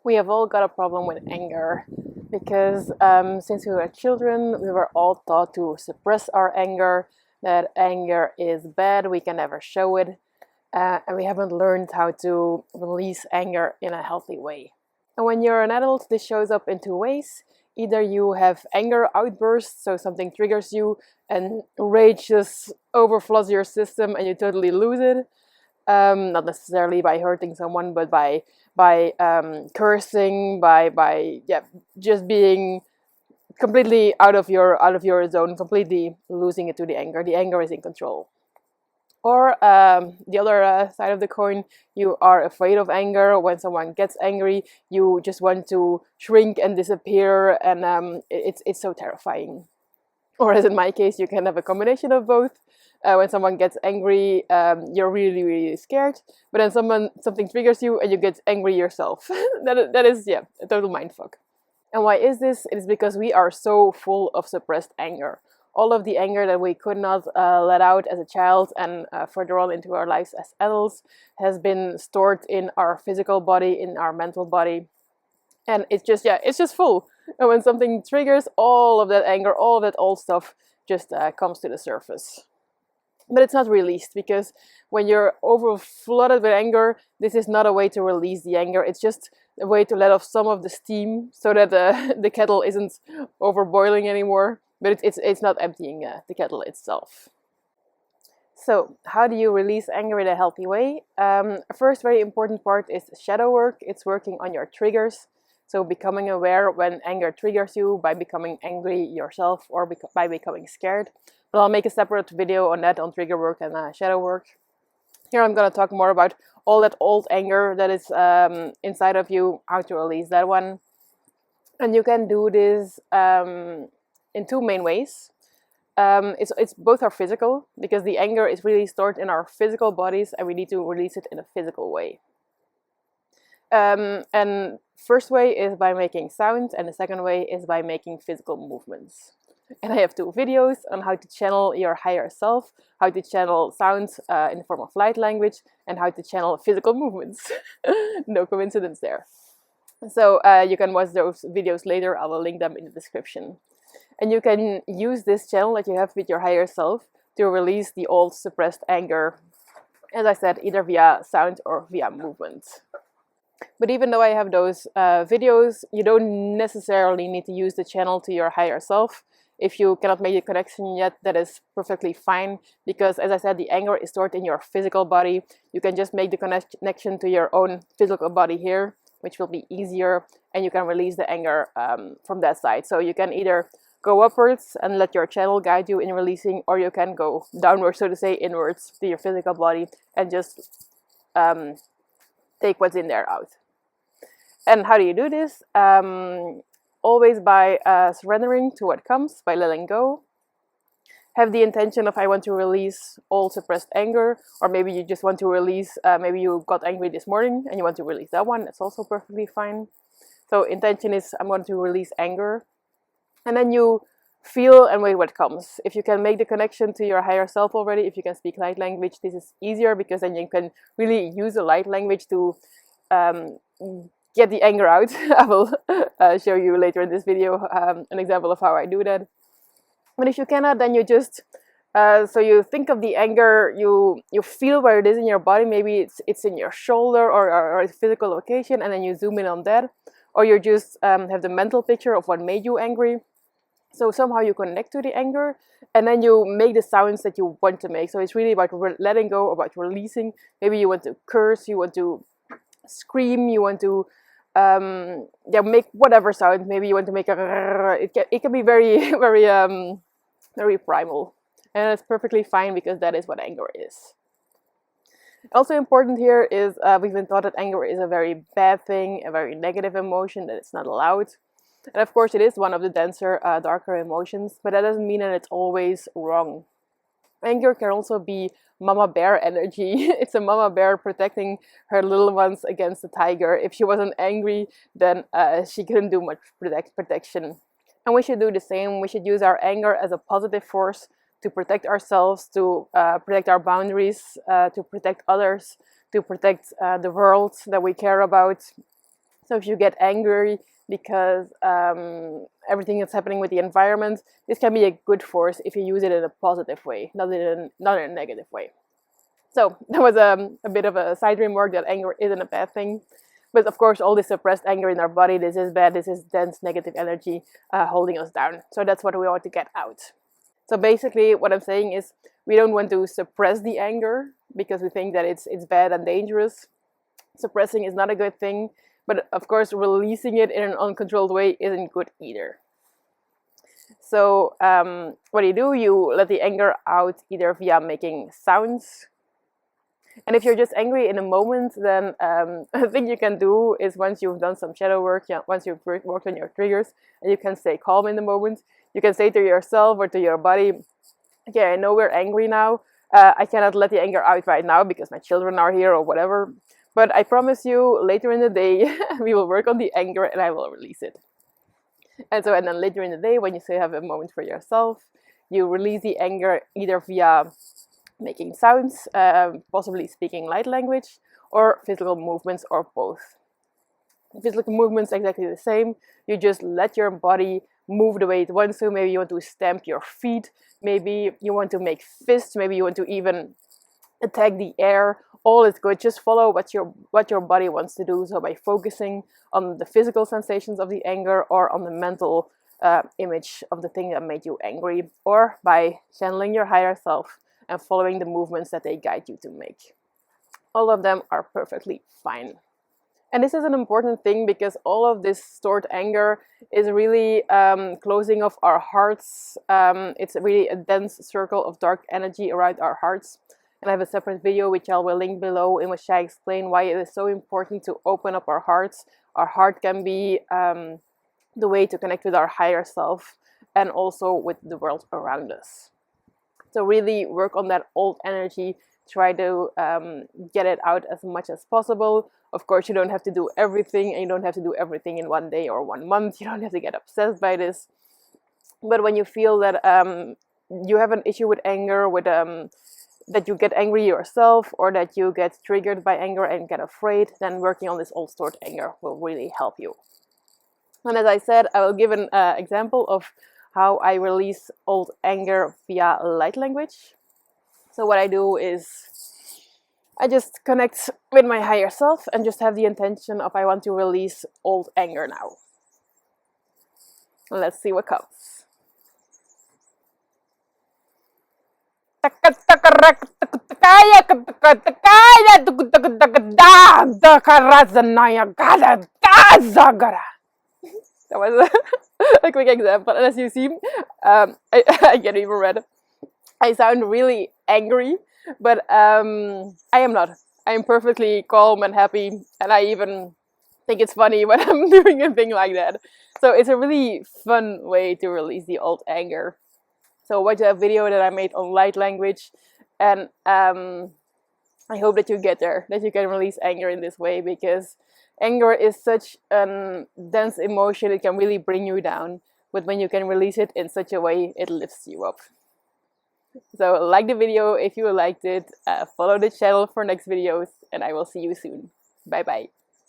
We have all got a problem with anger because since we were children, we were all taught to suppress our anger, that anger is bad, we can never show it, and we haven't learned how to release anger in a healthy way. And when you're an adult, this shows up in two ways. Either you have anger outbursts, so something triggers you and rage just overflows your system and you totally lose it. Not necessarily by hurting someone, but by cursing, by just being completely out of your zone, completely losing it to the anger. The anger is in control. Or the other side of the coin, you are afraid of anger. When someone gets angry, you just want to shrink and disappear, and it's so terrifying. Or as in my case, you can have a combination of both. When someone gets angry, you're really, really scared. But then something triggers you, and you get angry yourself. that is a total mindfuck. And why is this? It is because we are so full of suppressed anger. All of the anger that we could not let out as a child and further on into our lives as adults has been stored in our physical body, in our mental body. And it's just full. And when something triggers, all of that anger, all of that old stuff just comes to the surface. But it's not released, because when you're over flooded with anger, this is not a way to release the anger. It's just a way to let off some of the steam so that the kettle isn't over boiling anymore. But it's not emptying the kettle itself. So how do you release anger in a healthy way? First very important part is shadow work. It's working on your triggers. So becoming aware when anger triggers you by becoming angry yourself or by becoming scared. But I'll make a separate video on that, on trigger work and shadow work. Here I'm going to talk more about all that old anger that is inside of you, how to release that one. And you can do this in two main ways. It's both are physical, because the anger is really stored in our physical bodies and we need to release it in a physical way. And first way is by making sound, and the second way is by making physical movements. And I have two videos on how to channel your higher self, how to channel sounds in the form of light language, and how to channel physical movements. No coincidence there. So you can watch those videos later. I will link them in the description. And you can use this channel that you have with your higher self to release the old suppressed anger, as I said, either via sound or via movement. But even though I have those videos, you don't necessarily need to use the channel to your higher self. If you cannot make the connection yet, that is perfectly fine, because as I said, the anger is stored in your physical body. You can just make the connection to your own physical body here, which will be easier, and you can release the anger from that side. So you can either go upwards and let your channel guide you in releasing, or you can go downwards, so to say, inwards to your physical body and just take what's in there out. And how do you do this? Always by surrendering to what comes, by letting go. Have the intention of, I want to release all suppressed anger, or maybe you just want to release, maybe you got angry this morning and you want to release that one. That's also perfectly fine. So intention is, I'm going to release anger. And then you feel and wait what comes. If you can make the connection to your higher self already, if you can speak light language, this is easier, because then you can really use the light language to get the anger out. I will show you later in this video an example of how I do that. But if you cannot, then you just so you think of the anger, you feel where it is in your body. Maybe it's in your shoulder or a physical location, and then you zoom in on that. Or you just have the mental picture of what made you angry. So somehow you connect to the anger, and then you make the sounds that you want to make. So it's really about letting go, about releasing. Maybe you want to curse, you want to scream, you want to make whatever sound. Maybe you want to make a. It can be very very primal, and it's perfectly fine, because that is what anger is. Also important here is we've been taught that anger is a very bad thing, a very negative emotion, that it's not allowed. And of course it is one of the denser, darker emotions, but that doesn't mean that it's always wrong. Anger can also be mama bear energy. It's a mama bear protecting her little ones against the tiger. If she wasn't angry, then she couldn't do much protection. And we should do the same. We should use our anger as a positive force to protect ourselves, to protect our boundaries, to protect others, to protect the world that we care about. So if you get angry because everything that's happening with the environment, this can be a good force if you use it in a positive way, not in a negative way. So that was a bit of a side remark that anger isn't a bad thing. But of course, all this suppressed anger in our body, this is bad, this is dense negative energy holding us down. So that's what we want to get out. So basically what I'm saying is we don't want to suppress the anger because we think that it's bad and dangerous. Suppressing is not a good thing, but of course releasing it in an uncontrolled way isn't good either. So what do? You let the anger out either via making sounds. And if you're just angry in a moment, then a thing you can do is once you've done some shadow work, once you've worked on your triggers, and you can stay calm in the moment, you can say to yourself or to your body, okay, I know we're angry now. I cannot let the anger out right now because my children are here or whatever. But I promise you, later in the day, we will work on the anger and I will release it. And then later in the day, when you still have a moment for yourself, you release the anger either via making sounds, possibly speaking light language, or physical movements, or both. Physical movements exactly the same. You just let your body move the way it wants to. Maybe you want to stamp your feet. Maybe you want to make fists. Maybe you want to even attack the air. All is good. Just follow what your body wants to do. So by focusing on the physical sensations of the anger or on the mental image of the thing that made you angry, or by channeling your higher self and following the movements that they guide you to make. All of them are perfectly fine. And this is an important thing because all of this stored anger is really closing off our hearts. It's really a dense circle of dark energy around our hearts. And I have a separate video which I will link below in which I explain why it is so important to open up our hearts. Our heart can be the way to connect with our higher self and also with the world around us. So really work on that old energy, try to get it out as much as possible. Of course, you don't have to do everything, and you don't have to do everything in one day or 1 month. You don't have to get obsessed by this. But when you feel that you have an issue with anger, with that you get angry yourself, or that you get triggered by anger and get afraid, then working on this old stored anger will really help you. And as I said, I will give an example of how I release old anger via light language. So what I do is I just connect with my higher self and just have the intention of I want to release old anger now. Let's see what comes. That was a quick example, and as you see, I get even red. I sound really angry, but I am not. I am perfectly calm and happy, and I even think it's funny when I'm doing a thing like that. So it's a really fun way to release the old anger. So watch a video that I made on light language, and I hope that you get there, that you can release anger in this way, because anger is such a dense emotion, it can really bring you down. But when you can release it in such a way, it lifts you up. So like the video if you liked it, follow the channel for next videos, and I will see you soon. Bye bye.